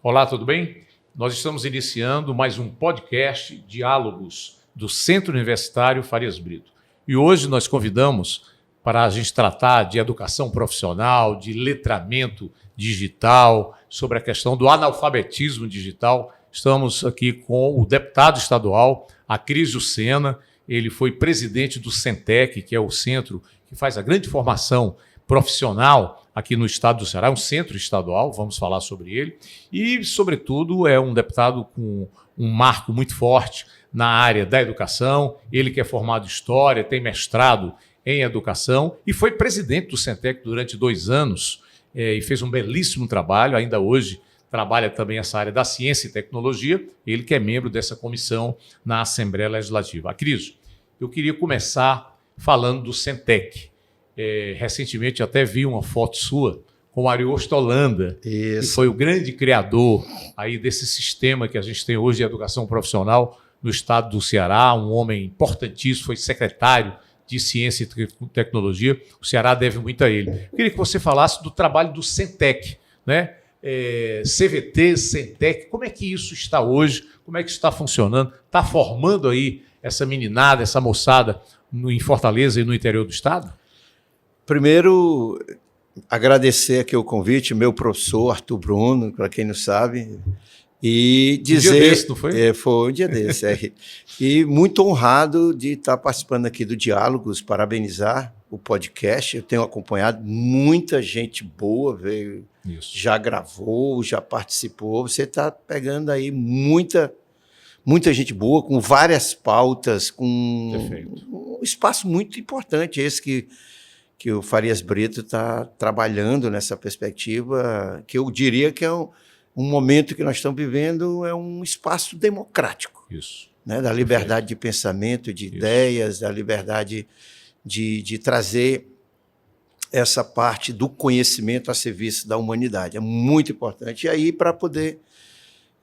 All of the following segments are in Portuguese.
Olá, tudo bem? Nós estamos iniciando mais um podcast Diálogos do Centro Universitário Farias Brito. E hoje nós convidamos para a gente tratar de educação profissional, de letramento digital, sobre a questão do analfabetismo digital. Estamos aqui com o deputado estadual, Acrisio Sena. Ele foi presidente do Centec, que é o centro que faz a grande formação profissional aqui no estado do Ceará, um centro estadual, vamos falar sobre ele. E, sobretudo, é um deputado com um marco muito forte na área da educação. Ele que é formado em História, tem mestrado em Educação e foi presidente do Centec durante 2 anos e fez um belíssimo trabalho. Ainda hoje trabalha também essa área da ciência e tecnologia. Ele que é membro dessa comissão na Assembleia Legislativa. Acrisio, eu queria começar falando do Centec. Recentemente até vi uma foto sua com o Ariosto Holanda, que foi o grande criador aí desse sistema que a gente tem hoje de educação profissional no estado do Ceará, um homem importantíssimo, foi secretário de Ciência e Tecnologia. O Ceará deve muito a ele. Eu queria que você falasse do trabalho do Centec, né? CVT, Centec, como é que isso está hoje? Como é que isso está funcionando? Está formando aí essa meninada, essa moçada em Fortaleza e no interior do estado? Primeiro, agradecer aqui o convite, meu professor Arthur Bruno, para quem não sabe, e dizer... Um dia desse, não foi? Foi um dia desse. E muito honrado de estar participando aqui do Diálogos, parabenizar o podcast. Eu tenho acompanhado muita gente boa, veio, já gravou, já participou. Você está pegando aí muita gente boa, com várias pautas, com um espaço muito importante, esse que o Farias Brito está trabalhando nessa perspectiva, que eu diria que é um momento que nós estamos vivendo, é um espaço democrático. Isso. Né, da liberdade de pensamento, de ideias, da liberdade de trazer essa parte do conhecimento a serviço da humanidade. É muito importante. E aí, para poder...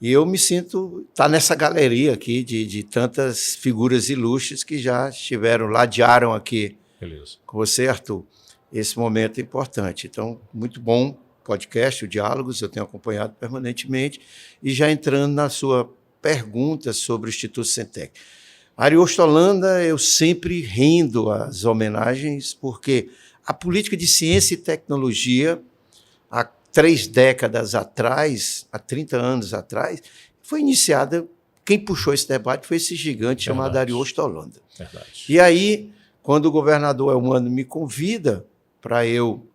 E eu me sinto... Está nessa galeria aqui de tantas figuras ilustres que já estiveram, ladearam aqui. Beleza. Com você, Arthur, esse momento é importante. Então, muito bom podcast, o Diálogos, eu tenho acompanhado permanentemente, e já entrando na sua pergunta sobre o Instituto Centec. Ariosto Holanda, eu sempre rendo às homenagens, porque a política de ciência e tecnologia, há 3 décadas atrás, há 30 anos atrás, foi iniciada, quem puxou esse debate foi esse gigante chamado Ariosto Holanda. Verdade. E aí, quando o governador Elmano me convida para eu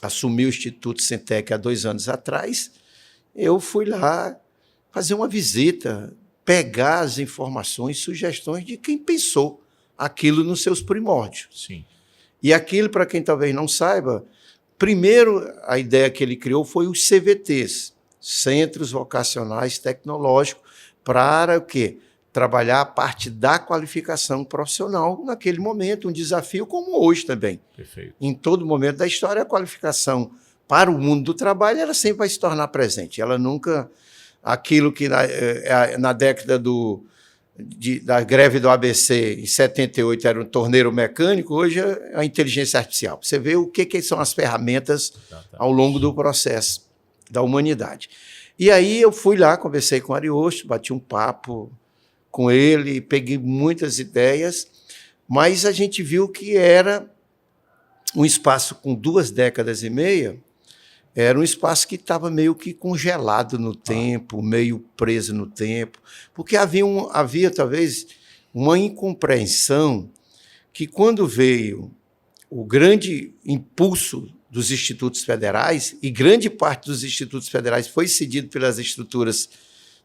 assumir o Instituto Centec há 2 anos atrás, eu fui lá fazer uma visita, pegar as informações, sugestões de quem pensou aquilo nos seus primórdios. Sim. E aquilo, para quem talvez não saiba, primeiro a ideia que ele criou foi os CVTs, Centros Vocacionais Tecnológicos, para o quê? Trabalhar a parte da qualificação profissional naquele momento, um desafio como hoje também. Perfeito. Em todo momento da história, a qualificação para o mundo do trabalho, ela sempre vai se tornar presente. Ela nunca... Aquilo que na década da greve do ABC, em 78, era um torneiro mecânico, hoje é a inteligência artificial. Você vê o que são as ferramentas ao longo do processo da humanidade. E aí eu fui lá, conversei com o Ariosto, bati um papo com ele, peguei muitas ideias, mas a gente viu que era um espaço com 2 décadas e meia, era um espaço que estava meio que congelado no tempo, meio preso no tempo, porque havia talvez uma incompreensão que quando veio o grande impulso dos institutos federais, e grande parte dos institutos federais foi cedido pelas estruturas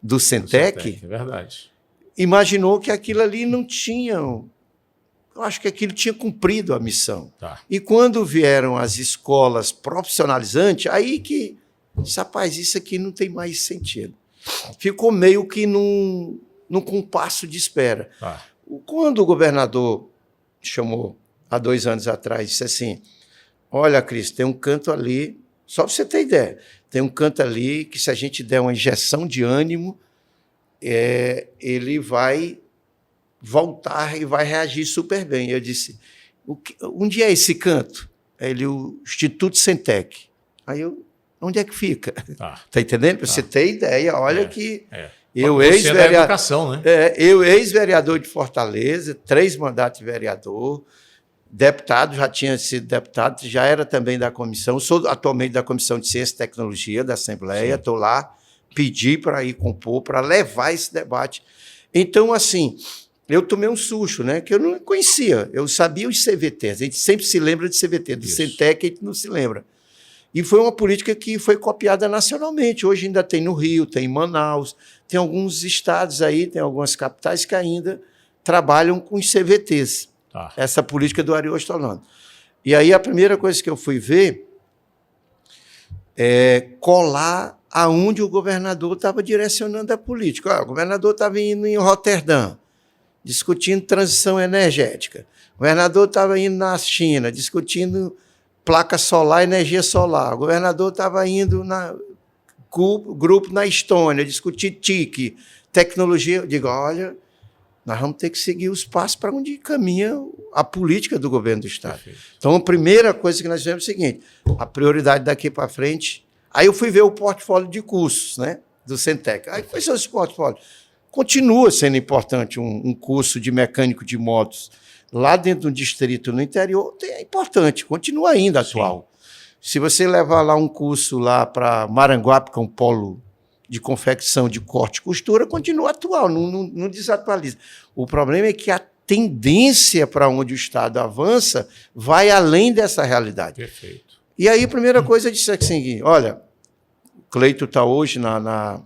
do Centec, é verdade. Imaginou que aquilo ali não tinha... Eu acho que aquilo tinha cumprido a missão. Tá. E quando vieram as escolas profissionalizantes, aí que... Rapaz, isso aqui não tem mais sentido. Ficou meio que num compasso de espera. Tá. Quando o governador chamou, há 2 anos atrás, disse assim, olha, Cris, tem um canto ali, só para você ter ideia, tem um canto ali que se a gente der uma injeção de ânimo, ele vai voltar e vai reagir super bem. Eu disse, onde é esse canto? o Instituto Centec. Aí eu, onde é que fica? Tá entendendo? Pra você ter ideia, olha que eu ex-vereador, educação, né? Eu ex-vereador de Fortaleza, 3 mandatos de vereador, deputado, já tinha sido deputado, já era também da comissão, sou atualmente da Comissão de Ciência e Tecnologia da Assembleia, estou lá, pedi para ir compor, para levar esse debate. Então, assim, eu tomei um susto, né, que eu não conhecia, eu sabia os CVTs, a gente sempre se lembra de CVT, do Centec a gente não se lembra. E foi uma política que foi copiada nacionalmente, hoje ainda tem no Rio, tem em Manaus, tem alguns estados aí, tem algumas capitais que ainda trabalham com os CVTs. Essa política do Ariosto Holanda. E aí a primeira coisa que eu fui ver é colar aonde o governador estava direcionando a política. O governador estava indo em Roterdã, discutindo transição energética. O governador estava indo na China, discutindo placa solar, energia solar. O governador estava indo na grupo na Estônia, discutir TIC, tecnologia. Eu digo, olha, nós vamos ter que seguir os passos para onde caminha a política do governo do Estado. Perfeito. Então, a primeira coisa que nós fizemos é o seguinte, a prioridade daqui para frente... Aí eu fui ver o portfólio de cursos, né, do Centec. Aí quais são os portfólios? Continua sendo importante um curso de mecânico de motos lá dentro do distrito, no interior, é importante, continua ainda atual. Sim. Se você levar lá um curso lá para Maranguape, que é um polo de confecção, de corte e costura, continua atual, não desatualiza. O problema é que a tendência para onde o Estado avança vai além dessa realidade. Perfeito. E aí a primeira coisa eu disse assim, olha, o Cleito está hoje na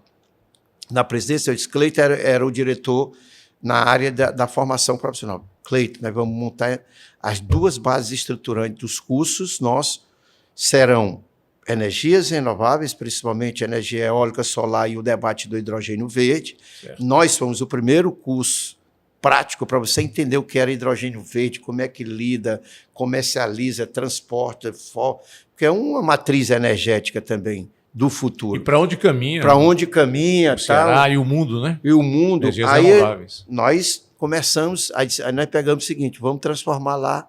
presidência, eu disse, Cleito era o diretor na área da formação profissional. Cleito, nós vamos montar as 2 bases estruturantes dos cursos, nós serão energias renováveis, principalmente energia eólica, solar e o debate do hidrogênio verde. Certo. Nós fomos o primeiro curso prático para você entender o que era hidrogênio verde, como é que lida, comercializa, transporta, que é uma matriz energética também do futuro. E para onde caminha? Para onde caminha. O Ceará e o mundo, né? E o mundo. Energias aí renováveis. Nós começamos, aí nós pegamos o seguinte, vamos transformar lá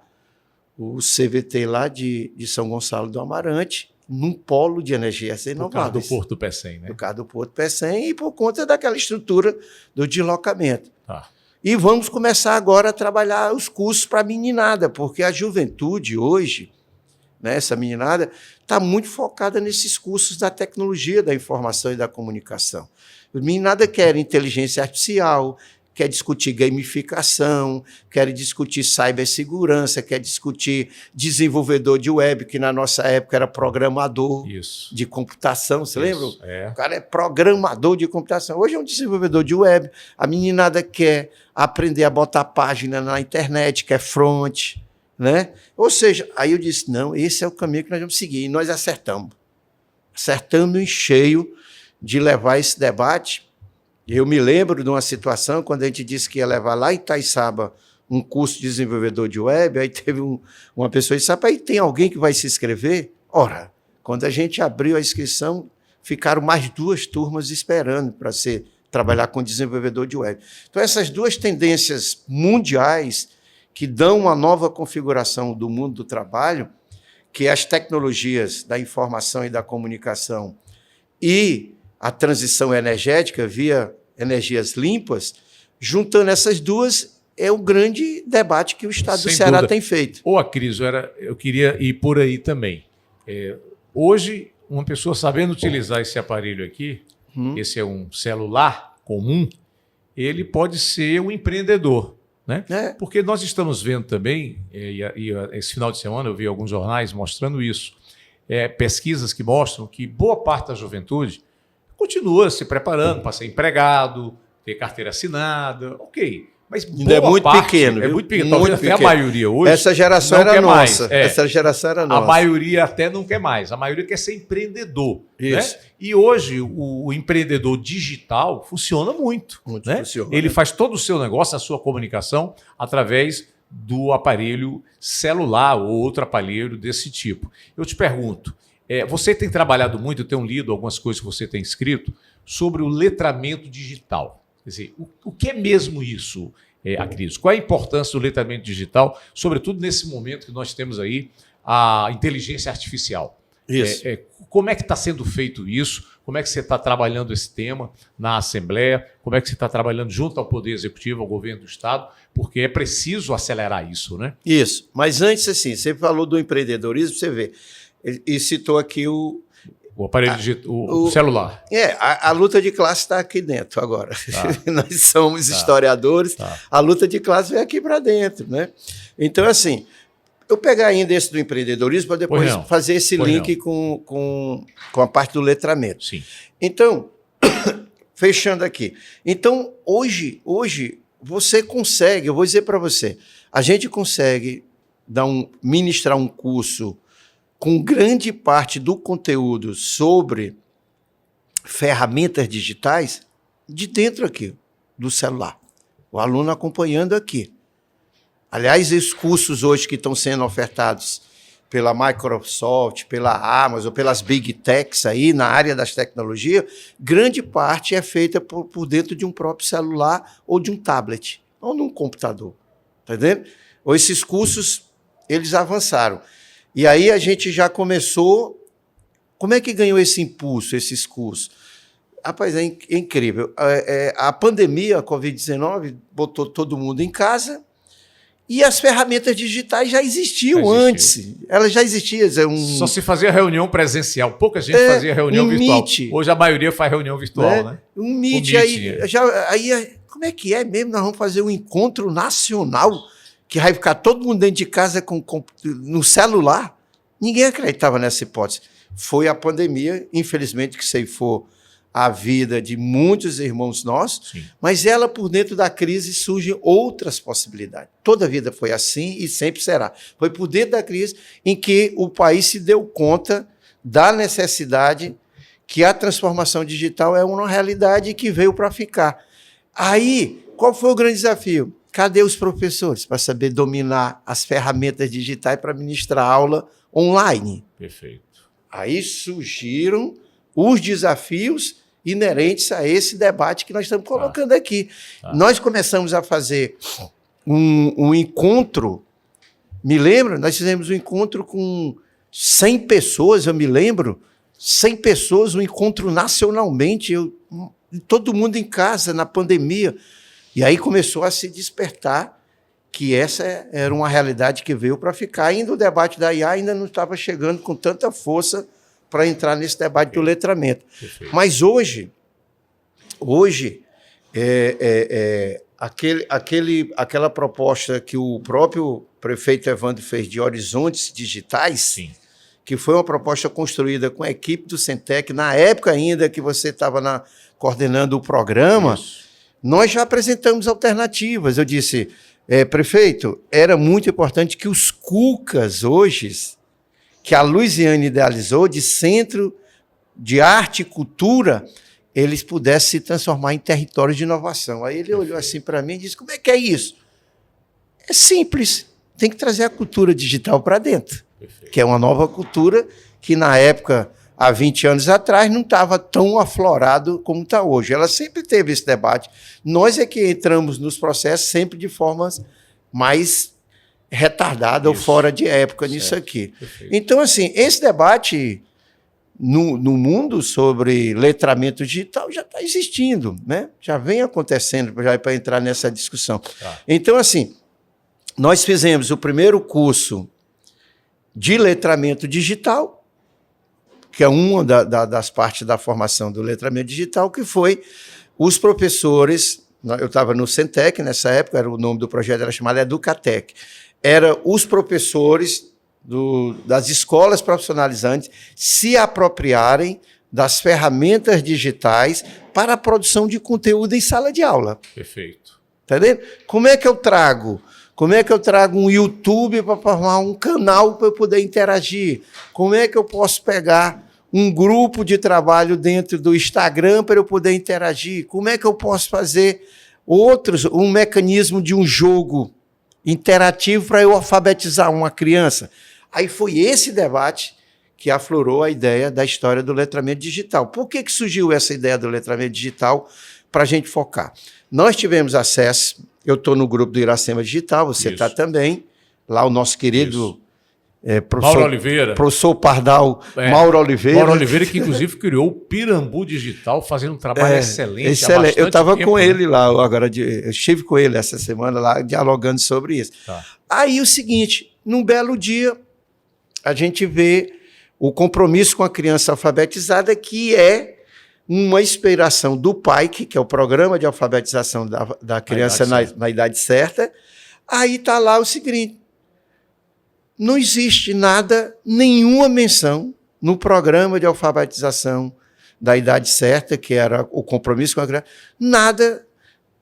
o CVT lá de São Gonçalo do Amarante num polo de energias renováveis. Por causa do Porto do Pecém, né? Por causa do Porto do Pecém e por conta daquela estrutura do deslocamento. Tá. E vamos começar agora a trabalhar os cursos para a meninada, porque a juventude hoje, né, essa meninada, está muito focada nesses cursos da tecnologia da informação e da comunicação. A meninada quer inteligência artificial, quer discutir gamificação, quer discutir cibersegurança, quer discutir desenvolvedor de web, que na nossa época era programador de computação, você lembra? O cara é programador de computação. Hoje é um desenvolvedor de web. A meninada quer aprender a botar página na internet, quer front, né? Ou seja, aí eu disse, não, esse é o caminho que nós vamos seguir. E nós acertamos. Acertando em cheio de levar esse debate. Eu me lembro de uma situação, quando a gente disse que ia levar lá em Itaiçaba um curso de desenvolvedor de web, aí teve uma pessoa que disse, aí tem alguém que vai se inscrever? Ora, quando a gente abriu a inscrição, ficaram mais 2 turmas esperando para trabalhar com desenvolvedor de web. Então, essas 2 tendências mundiais que dão uma nova configuração do mundo do trabalho, que é as tecnologias da informação e da comunicação e a transição energética via energias limpas, juntando essas 2, é o grande debate que o Estado do Ceará tem feito. Ô, Acris, eu queria ir por aí também. Hoje, uma pessoa sabendo utilizar esse aparelho aqui, esse é um celular comum, ele pode ser um empreendedor, né? Porque nós estamos vendo também, e esse final de semana eu vi alguns jornais mostrando isso, pesquisas que mostram que boa parte da juventude continua se preparando para ser empregado, ter carteira assinada, ok. Mas ainda é muito pequeno. É muito pequeno. Talvez até a maioria hoje. Essa geração era nossa. Essa geração era nossa. A maioria até não quer mais. A maioria quer ser empreendedor. Isso. Né? E hoje o empreendedor digital funciona muito. Né? Funciona. Ele faz todo o seu negócio, a sua comunicação, através do aparelho celular ou outro aparelho desse tipo. Eu te pergunto, você tem trabalhado muito, eu tenho lido algumas coisas que você tem escrito sobre o letramento digital. Quer dizer, o que é mesmo isso, Acris? Qual é a importância do letramento digital, sobretudo nesse momento que nós temos aí a inteligência artificial. Isso. Como é que está sendo feito isso? Como é que você está trabalhando esse tema na Assembleia? Como é que você está trabalhando junto ao Poder Executivo, ao Governo do Estado? Porque é preciso acelerar isso, né? Isso. Mas antes, assim, você falou do empreendedorismo, você vê, e citou aqui o aparelho o celular. A luta de classe está aqui dentro agora. Tá. Nós somos historiadores, a luta de classe vem aqui para dentro, né? Então, assim, eu pegar ainda esse do empreendedorismo para depois fazer esse link com a parte do letramento. Sim. Então, fechando aqui. Então, hoje você consegue, eu vou dizer para você, a gente consegue ministrar um curso com grande parte do conteúdo sobre ferramentas digitais de dentro aqui, do celular. O aluno acompanhando aqui. Aliás, esses cursos hoje que estão sendo ofertados pela Microsoft, pela Amazon, pelas Big Techs aí na área das tecnologias, grande parte é feita por dentro de um próprio celular ou de um tablet, ou num computador. Tá entendendo? Ou esses cursos, eles avançaram. E aí a gente já começou... Como é que ganhou esse impulso, esses cursos? Rapaz, é incrível. A pandemia, a Covid-19, botou todo mundo em casa e as ferramentas digitais já existiam antes. Elas já existiam. Só se fazia reunião presencial. Pouca gente fazia reunião virtual. Meet, hoje a maioria faz reunião virtual, né? Um Meet. Aí, como é que é mesmo? Nós vamos fazer um encontro nacional que vai ficar todo mundo dentro de casa no celular? Ninguém acreditava nessa hipótese. Foi a pandemia, infelizmente, que ceifou a vida de muitos irmãos nossos, Sim. Mas ela, por dentro da crise, surgem outras possibilidades. Toda a vida foi assim e sempre será. Foi por dentro da crise em que o país se deu conta da necessidade que a transformação digital é uma realidade que veio para ficar. Aí, qual foi o grande desafio? Cadê os professores para saber dominar as ferramentas digitais para ministrar aula online? Perfeito. Aí surgiram os desafios inerentes a esse debate que nós estamos colocando aqui. Nós começamos a fazer um encontro, me lembro, nós fizemos um encontro com 100 pessoas, eu me lembro, 100 pessoas, um encontro nacionalmente, todo mundo em casa, na pandemia. E aí começou a se despertar que essa era uma realidade que veio para ficar. Ainda o debate da IA ainda não estava chegando com tanta força para entrar nesse debate do letramento. Perfeito. Mas hoje aquela proposta que o próprio prefeito Evandro fez de horizontes digitais, Sim. Que foi uma proposta construída com a equipe do Centec, na época ainda que você estava coordenando o programa, Isso. Nós já apresentamos alternativas. Eu disse, prefeito, era muito importante que os CUCAs hoje, que a Luiziane idealizou, de Centro de Arte e Cultura, eles pudessem se transformar em territórios de inovação. Aí ele olhou assim para mim e disse, como é que é isso? É simples, tem que trazer a cultura digital para dentro, que é uma nova cultura que, na época, há 20 anos atrás, não estava tão aflorado como está hoje. Ela sempre teve esse debate. Nós é que entramos nos processos sempre de formas mais retardada ou fora de época nisso aqui. Perfeito. Então, assim, esse debate no mundo sobre letramento digital já está existindo, né? Já vem acontecendo para entrar nessa discussão. Então, assim, nós fizemos o primeiro curso de letramento digital, que é uma das partes da formação do letramento digital, que foi os professores, eu estava no Centec nessa época, era o nome do projeto, era chamado Educatec, eram os professores das escolas profissionalizantes se apropriarem das ferramentas digitais para a produção de conteúdo em sala de aula. Perfeito. Tá entendendo? Como é que eu trago um YouTube para formar um canal para eu poder interagir? Como é que eu posso pegar um grupo de trabalho dentro do Instagram para eu poder interagir? Como é que eu posso fazer um mecanismo de um jogo interativo para eu alfabetizar uma criança? Aí foi esse debate que aflorou a ideia da história do letramento digital. Por que surgiu essa ideia do letramento digital para a gente focar? Nós tivemos acesso, eu estou no grupo do Iracema Digital, você está também, lá o nosso querido Mauro Oliveira. Professor Pardal, Mauro Oliveira. Mauro Oliveira, que inclusive criou o Pirambu Digital, fazendo um trabalho excelente. Excelente. Eu estava com ele lá, agora eu estive com ele essa semana lá, dialogando sobre isso. Tá. Aí o seguinte, num belo dia, a gente vê o compromisso com a criança alfabetizada, que é uma inspiração do PAIC, que é o Programa de Alfabetização da Criança na Idade Certa. Aí está lá o seguinte, não existe nada, nenhuma menção no Programa de Alfabetização da Idade Certa, que era o compromisso com a criança, nada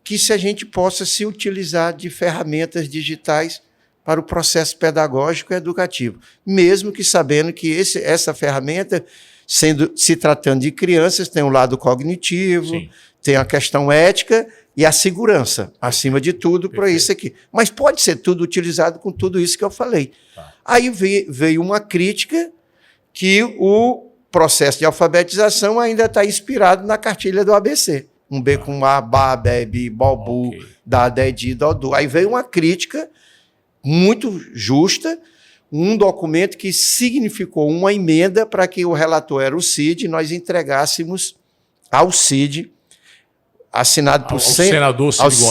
que se a gente possa se utilizar de ferramentas digitais para o processo pedagógico e educativo, mesmo que sabendo que essa ferramenta, se tratando de crianças, tem um lado cognitivo, sim, tem a questão ética e a segurança, acima de tudo, para isso aqui. Mas pode ser tudo utilizado com tudo isso que eu falei. Tá. Aí veio uma crítica que o processo de alfabetização ainda está inspirado na cartilha do ABC. Um B com A, Bá, Bé, Bi, Bobu, Dá, Dé, Di, Dodu. Aí veio uma crítica muito justa, um documento que significou uma emenda para que o relator era o Cid, nós entregássemos ao Cid, assinado por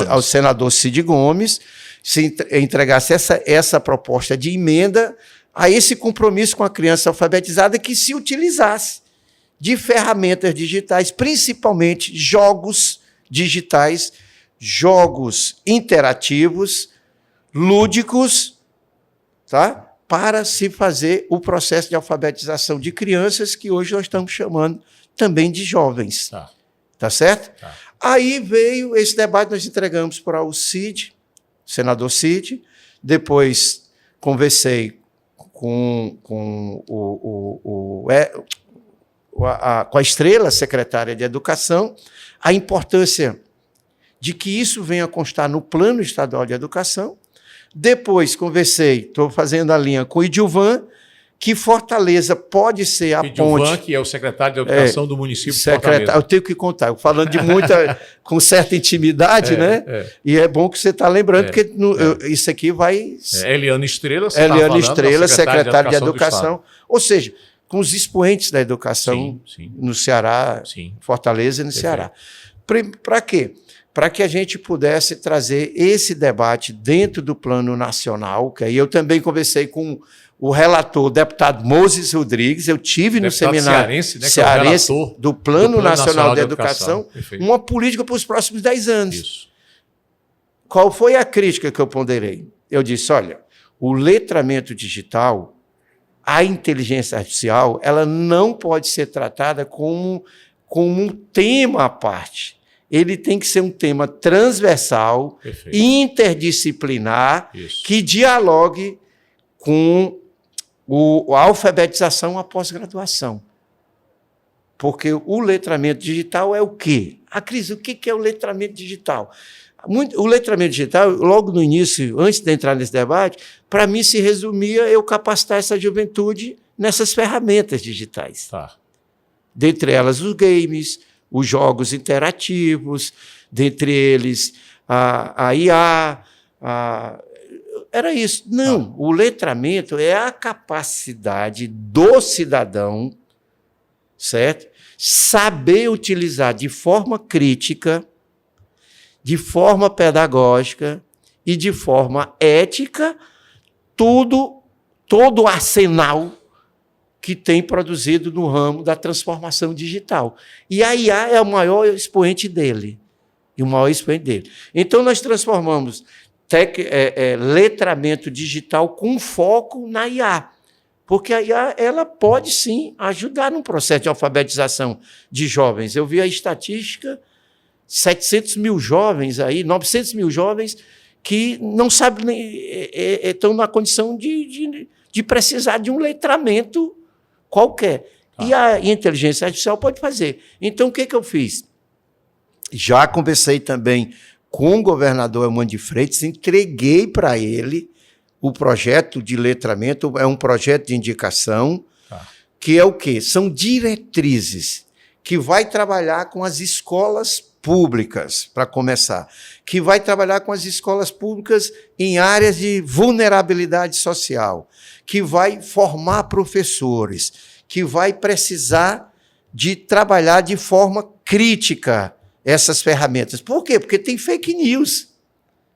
ao senador Cid Gomes, se entregasse essa proposta de emenda a esse compromisso com a criança alfabetizada, que se utilizasse de ferramentas digitais, principalmente jogos digitais, jogos interativos, lúdicos, tá? Para se fazer o processo de alfabetização de crianças, que hoje nós estamos chamando também de jovens. Tá certo? Tá. Aí veio esse debate, nós entregamos para o Cid, senador Cid, depois conversei com a Estrela, secretária de Educação, a importância de que isso venha a constar no Plano Estadual de Educação. Depois conversei, estou fazendo a linha com o Idilvan, que Fortaleza pode ser a ponte... que é o secretário de Educação do município de Fortaleza. Eu tenho que contar, falando de com certa intimidade, né? E é bom que você está lembrando, porque isso aqui vai... Eliane Estrela, secretária de Educação. Ou seja, com os expoentes da educação no Ceará, Fortaleza e no Ceará. Para quê? Para que a gente pudesse trazer esse debate dentro do plano nacional, que aí eu também conversei com o relator, o deputado Moses Rodrigues, eu tive no seminário cearense do Plano Nacional de Educação, uma política para os próximos 10 anos. Isso. Qual foi a crítica que eu ponderei? Eu disse, olha, o letramento digital, a inteligência artificial, ela não pode ser tratada como um tema à parte. Ele tem que ser um tema transversal, interdisciplinar, que dialogue com a alfabetização após graduação. Porque o letramento digital é o quê? Cris, o que é o letramento digital? O letramento digital, logo no início, antes de entrar nesse debate, para mim se resumia eu capacitar essa juventude nessas ferramentas digitais. Dentre elas os games, os jogos interativos, dentre eles a IA, era isso. Não, o letramento é a capacidade do cidadão, certo? Saber utilizar de forma crítica, de forma pedagógica e de forma ética todo o arsenal que tem produzido no ramo da transformação digital. E a IA é o maior expoente dele. Então, nós transformamos letramento digital com foco na IA, porque a IA ela pode, sim, ajudar no processo de alfabetização de jovens. Eu vi a estatística, 700 mil jovens, 900 mil jovens que não sabem, estão na condição de precisar de um letramento qualquer. E a inteligência artificial pode fazer. Então, o que eu fiz? Já conversei também com o governador Elmano de Freitas, entreguei para ele o projeto de letramento, é um projeto de indicação, que é o quê? São diretrizes que vai trabalhar com as escolas públicas, para começar, que vai trabalhar com as escolas públicas em áreas de vulnerabilidade social, que vai formar professores, que vai precisar de trabalhar de forma crítica essas ferramentas. Por quê? Porque tem fake news,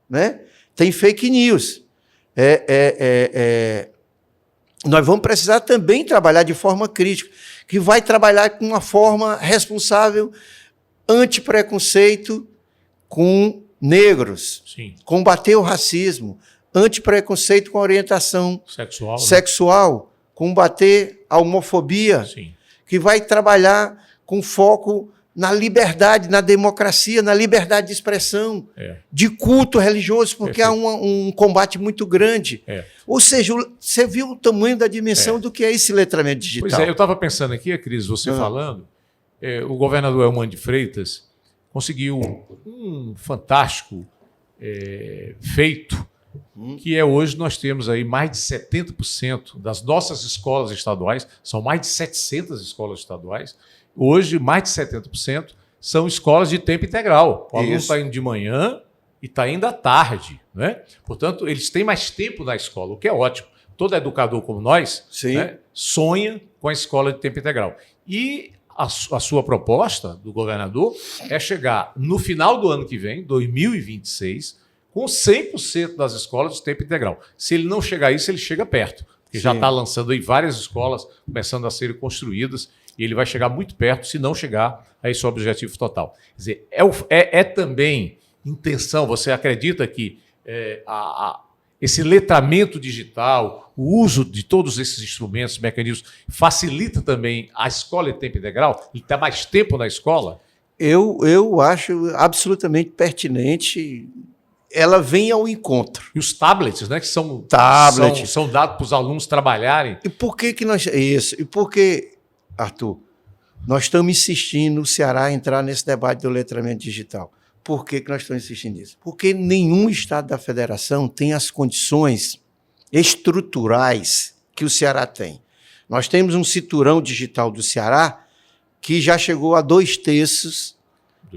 né? Tem fake news. Nós vamos precisar também trabalhar de forma crítica, que vai trabalhar com uma forma responsável, anti-preconceito com negros, Sim. combater o racismo, anti-preconceito com a orientação sexual, combater a homofobia, Sim. que vai trabalhar com foco na liberdade, na democracia, na liberdade de expressão, de culto religioso, porque há um combate muito grande. Ou seja, você viu o tamanho da dimensão do que é esse letramento digital. Pois é, eu estava pensando aqui, Cris, você falando, o governador Elmano de Freitas conseguiu um fantástico feito, que hoje nós temos aí mais de 70% das nossas escolas estaduais, são mais de 700 escolas estaduais, hoje mais de 70% são escolas de tempo integral. O aluno está indo de manhã e está indo à tarde, né? Portanto, eles têm mais tempo na escola, o que é ótimo. Todo educador como nós, né, sonha com a escola de tempo integral. E a sua proposta do governador é chegar no final do ano que vem, 2026, com 100% das escolas de tempo integral. Se ele não chegar a isso, ele chega perto, porque já está lançando aí várias escolas começando a serem construídas, e ele vai chegar muito perto, se não chegar a esse objetivo total. Quer dizer, também intenção, você acredita que esse letramento digital, o uso de todos esses instrumentos, mecanismos, facilita também a escola de tempo integral? Ele está mais tempo na escola? Eu acho absolutamente pertinente. Ela vem ao encontro. E os tablets, né, que são dados para os alunos trabalharem. E por que nós... Isso. E por que, Arthur, nós estamos insistindo no Ceará a entrar nesse debate do letramento digital? Por que nós estamos insistindo nisso? Porque nenhum estado da federação tem as condições estruturais que o Ceará tem. Nós temos um cinturão digital do Ceará que já chegou a 2/3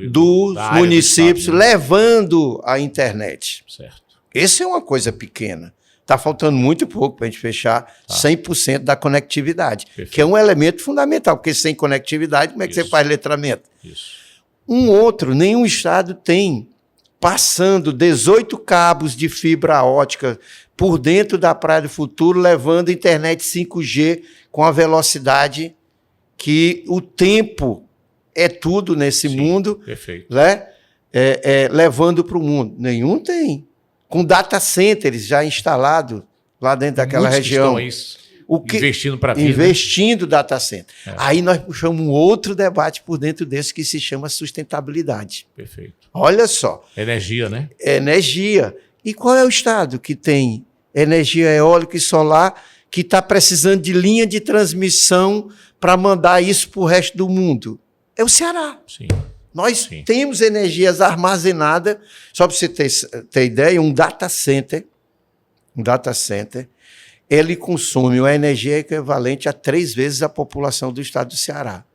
dos municípios levando a internet. Certo. Essa é uma coisa pequena. Está faltando muito pouco para a gente fechar 100% da conectividade, que é um elemento fundamental, porque sem conectividade, como é que você faz letramento? Nenhum estado tem, passando 18 cabos de fibra ótica por dentro da Praia do Futuro, levando internet 5G com a velocidade que o tempo é tudo nesse mundo, né? Levando para o mundo. Nenhum tem. Com data centers já instalados lá dentro daquela região. Investindo para vida. Investindo data center. Aí nós puxamos um outro debate por dentro desse que se chama sustentabilidade. Perfeito. Olha só. Energia, né? Energia. E qual é o estado que tem energia eólica e solar que está precisando de linha de transmissão para mandar isso para o resto do mundo? É o Ceará. Sim. Nós temos energias armazenadas, só para você ter ideia, um data center, ele consome uma energia equivalente a 3 vezes a população do estado do Ceará.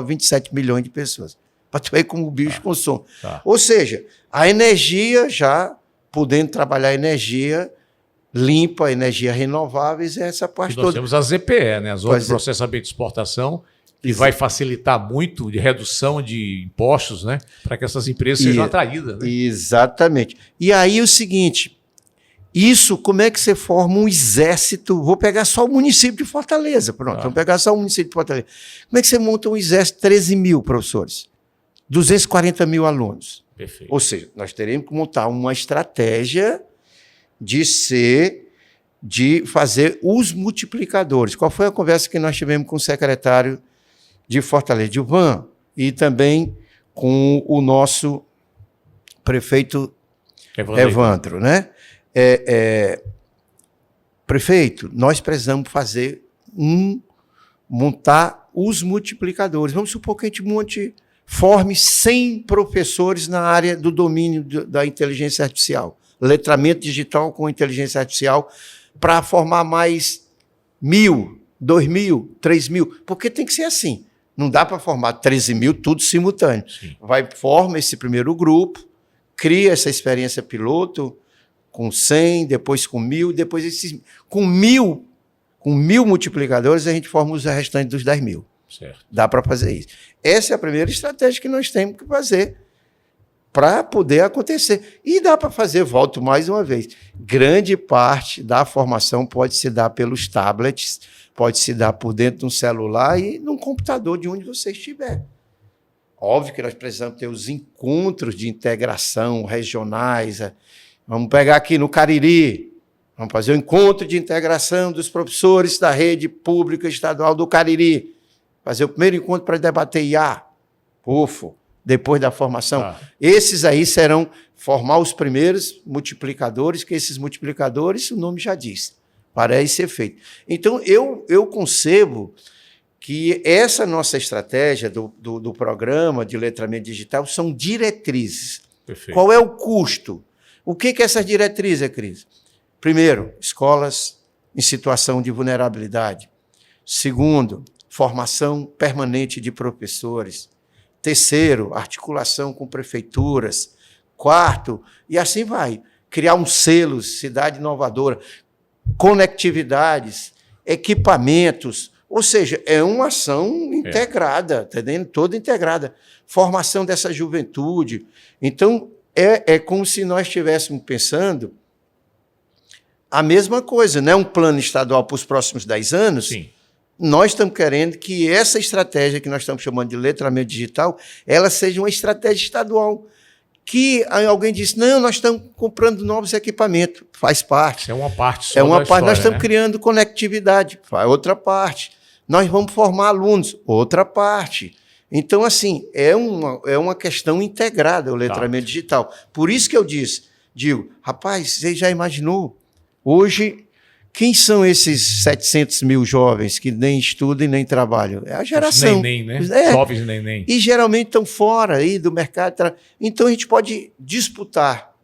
27 milhões de pessoas. Para tu ver como o bicho consome. Ou seja, a energia já, podendo trabalhar energia limpa, energia renováveis, é essa parte toda. Nós temos a ZPE, né? As zonas de processamento de exportação, que vai facilitar muito de redução de impostos, né? Para que essas empresas sejam atraídas. Né? Exatamente. E aí o seguinte, como é que você forma um exército? Vou pegar só o município de Fortaleza, pronto. Vamos pegar só o município de Fortaleza. Como é que você monta um exército de 13 mil professores? 240 mil alunos. Perfeito. Ou seja, nós teremos que montar uma estratégia de fazer os multiplicadores. Qual foi a conversa que nós tivemos com o secretário de Fortaleza, Gilvan, e também com o nosso prefeito Evandro, né? Prefeito, nós precisamos montar os multiplicadores. Vamos supor que a gente forme 100 professores na área do domínio da inteligência artificial, letramento digital com inteligência artificial, para formar mais 1.000, 2.000, 3.000, porque tem que ser assim. Não dá para formar 13 mil tudo simultâneo. Sim. Forma esse primeiro grupo, cria essa experiência piloto com 100, depois com 1.000, depois com 1.000 multiplicadores, a gente forma os restantes dos 10 mil. Certo. Dá para fazer isso. Essa é a primeira estratégia que nós temos que fazer para poder acontecer. E dá para fazer, volto mais uma vez, grande parte da formação pode se dar pelos tablets, pode se dar por dentro de um celular e num computador de onde você estiver. Óbvio que nós precisamos ter os encontros de integração regionais. Vamos pegar aqui no Cariri, vamos fazer o encontro de integração dos professores da rede pública estadual do Cariri. Fazer o primeiro encontro para debater IA, UFO, depois da formação. Esses aí serão formar os primeiros multiplicadores, que esses multiplicadores, o nome já diz, parece ser feito. Então, eu concebo que essa nossa estratégia do programa de letramento digital são diretrizes. Perfeito. Qual é o custo? O que é essas diretrizes, Cris? Primeiro, escolas em situação de vulnerabilidade. Segundo, formação permanente de professores. Terceiro, articulação com prefeituras. Quarto, e assim vai, criar um selo, cidade inovadora, conectividades, equipamentos, ou seja, é uma ação integrada, tá entendendo? Toda integrada. Formação dessa juventude. Então, é como se nós estivéssemos pensando a mesma coisa, né? Um plano estadual para os próximos 10 anos. Sim. Nós estamos querendo que essa estratégia que nós estamos chamando de letramento digital, ela seja uma estratégia estadual. Que alguém disse, não, nós estamos comprando novos equipamentos. Faz parte. É uma parte só É uma da parte. história, Nós estamos né? criando conectividade. Faz outra parte. Nós vamos formar alunos. Outra parte. Então, assim, é uma questão integrada o letramento digital. Por isso que eu digo, rapaz, você já imaginou? Hoje, quem são esses 700 mil jovens que nem estudam e nem trabalham? É a geração. Neném, né? É. Jovens neném. E geralmente estão fora aí do mercado. Então, a gente pode disputar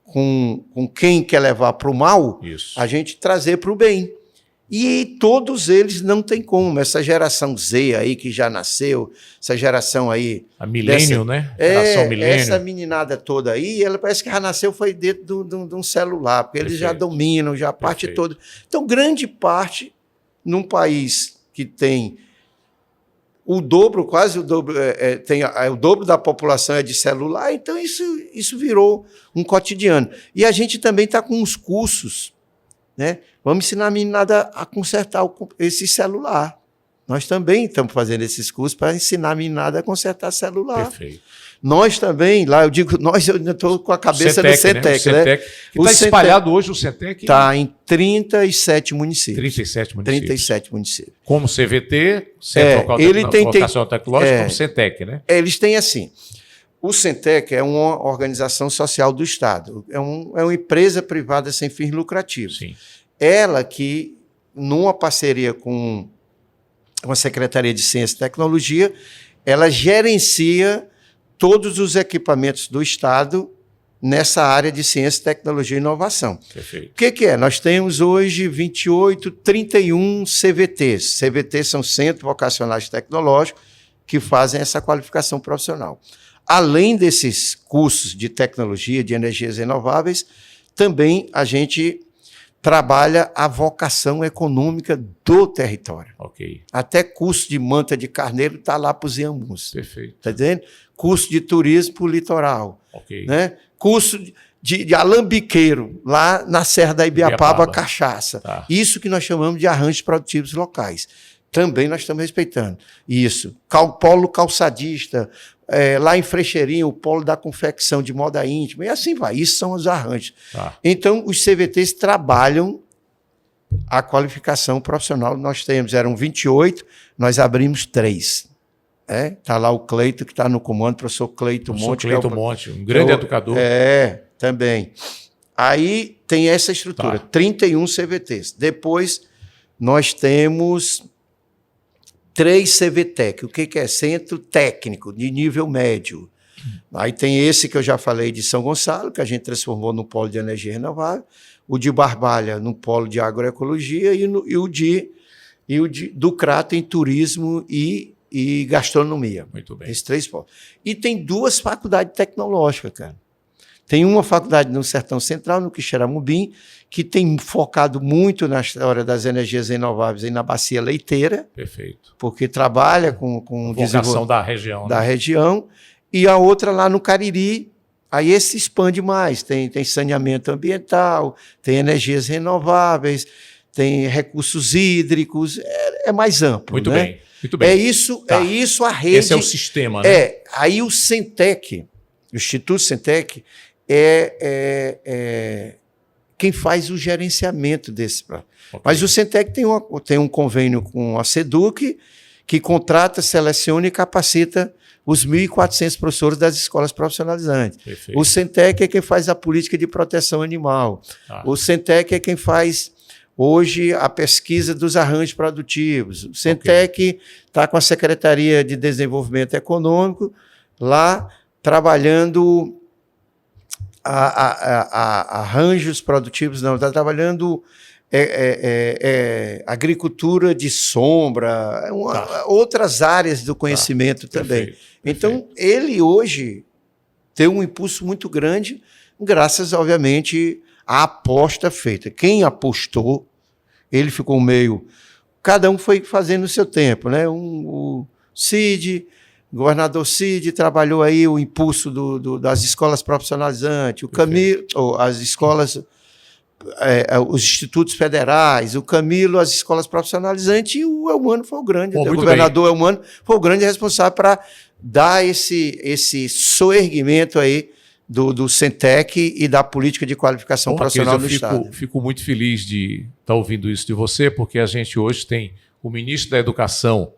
com quem quer levar para o mal, Isso. a gente trazer para o bem. E todos eles não tem como. Essa geração Z aí que já nasceu, essa geração aí... A milênio, né? Geração milênio. Essa meninada toda aí, ela parece que já nasceu foi dentro de um celular, porque eles já dominam, já a parte toda. Então, grande parte, num país que tem o dobro, quase o dobro, o dobro da população é de celular, então isso virou um cotidiano. E a gente também está com uns cursos, né? Vamos ensinar a meninada a consertar esse celular. Nós também estamos fazendo esses cursos para ensinar a meninada a consertar celular. Perfeito. Nós também, lá eu digo, eu ainda estou com a cabeça no Centec, né? Está espalhado hoje o Centec? Está em 37 municípios. 37 municípios. 37 municípios. Como CVT, Centro Vocacional Tecnológico, como Centec, né? Eles têm assim. O Centec é uma organização social do Estado, é uma empresa privada sem fins lucrativos. Sim. Ela que, numa parceria com a Secretaria de Ciência e Tecnologia, ela gerencia todos os equipamentos do Estado nessa área de ciência, tecnologia e inovação. Perfeito. O que é? Nós temos hoje 31 CVTs. CVTs são Centros Vocacionais Tecnológicos que fazem essa qualificação profissional. Além desses cursos de tecnologia, de energias renováveis, também a gente trabalha a vocação econômica do território. Ok. Até curso de manta de carneiro está lá para os Iambus. Perfeito. Está entendendo? Curso de turismo para o litoral. Ok. Né? Curso de alambiqueiro, lá na Serra da Ibiapaba, cachaça. Tá. Isso que nós chamamos de arranjos produtivos locais. Também nós estamos respeitando isso. Polo calçadista, lá em Frecheirinho, o polo da confecção de moda íntima, e assim vai. Isso são os arranjos. Tá. Então, os CVTs trabalham a qualificação profissional. Nós eram 28, nós abrimos 3. Está lá o Cleito, que está no comando, o professor Cleito Monte. Cleito Monte, um grande educador. Também. Aí tem essa estrutura, 31 CVTs. Depois, nós temos 3 CVTEC. O que é? Centro Técnico, de nível médio. Aí tem esse que eu já falei de São Gonçalo, que a gente transformou no polo de energia renovável, o de Barbalha no polo de agroecologia e o do Crato em turismo e e gastronomia. Muito bem. Esses 3 polos. E tem 2 faculdades tecnológicas, cara. Tem uma faculdade no Sertão Central, no Quixeramobim, que tem focado muito na história das energias renováveis e na bacia leiteira. Perfeito. Porque trabalha com vocação da região. Da região. E a outra lá no Cariri, aí esse se expande mais. Tem saneamento ambiental, tem energias renováveis, tem recursos hídricos, é mais amplo. Muito né? bem. Muito bem. É isso a rede. Esse é o sistema, né? Aí o Centec, o Instituto Centec, quem faz o gerenciamento desse. Okay. Mas o Centec tem um convênio com a SEDUC, que contrata, seleciona e capacita os 1.400 professores das escolas profissionalizantes. Perfeito. O Centec é quem faz a política de proteção animal. O Centec é quem faz, hoje, a pesquisa dos arranjos produtivos. O Centec está com a Secretaria de Desenvolvimento Econômico lá trabalhando arranjos produtivos, não, está trabalhando agricultura de sombra, outras áreas do conhecimento também. Perfeito. Então, ele hoje tem um impulso muito grande, graças, obviamente, à aposta feita. Quem apostou, ele ficou meio... Cada um foi fazendo o seu tempo, né? O governador Cid trabalhou aí o impulso das escolas profissionalizantes, o Camilo, as escolas, os institutos federais, o Camilo, as escolas profissionalizantes, e o Elmano foi o grande, o governador Elmano foi o grande responsável para dar esse soerguimento aí do Centec e da política de qualificação profissional do Estado. Fico muito feliz de estar ouvindo isso de você, porque a gente hoje tem o ministro da Educação,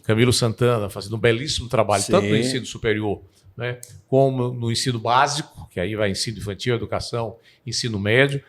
Camilo Santana, fazendo um belíssimo trabalho, Sim. tanto no ensino superior, né, como no ensino básico, que aí vai ensino infantil, educação, ensino médio,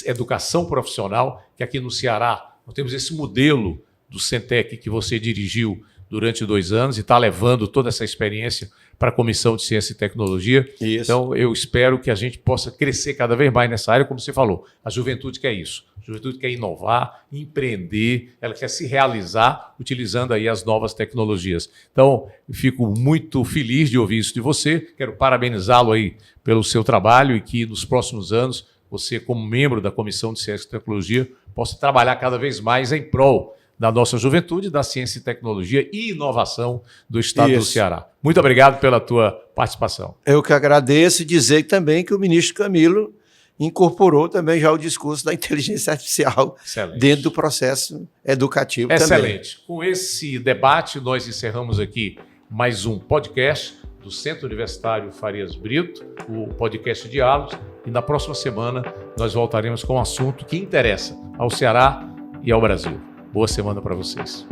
educação profissional, que aqui no Ceará nós temos esse modelo do Centec que você dirigiu durante 2 anos e está levando toda essa experiência para a Comissão de Ciência e Tecnologia. Isso. Então, eu espero que a gente possa crescer cada vez mais nessa área, como você falou. A juventude quer isso. A juventude quer inovar, empreender, ela quer se realizar utilizando aí as novas tecnologias. Então, eu fico muito feliz de ouvir isso de você. Quero parabenizá-lo aí pelo seu trabalho e que nos próximos anos você, como membro da Comissão de Ciência e Tecnologia, possa trabalhar cada vez mais em prol da nossa juventude, da ciência e tecnologia e inovação do Estado do Ceará. Muito obrigado pela tua participação. Eu que agradeço e dizer também que o ministro Camilo incorporou também já o discurso da inteligência artificial Excelente. Dentro do processo educativo Excelente. também. Com esse debate, nós encerramos aqui mais um podcast do Centro Universitário Farias Brito, o podcast Diálogos, e na próxima semana nós voltaremos com um assunto que interessa ao Ceará e ao Brasil. Boa semana para vocês.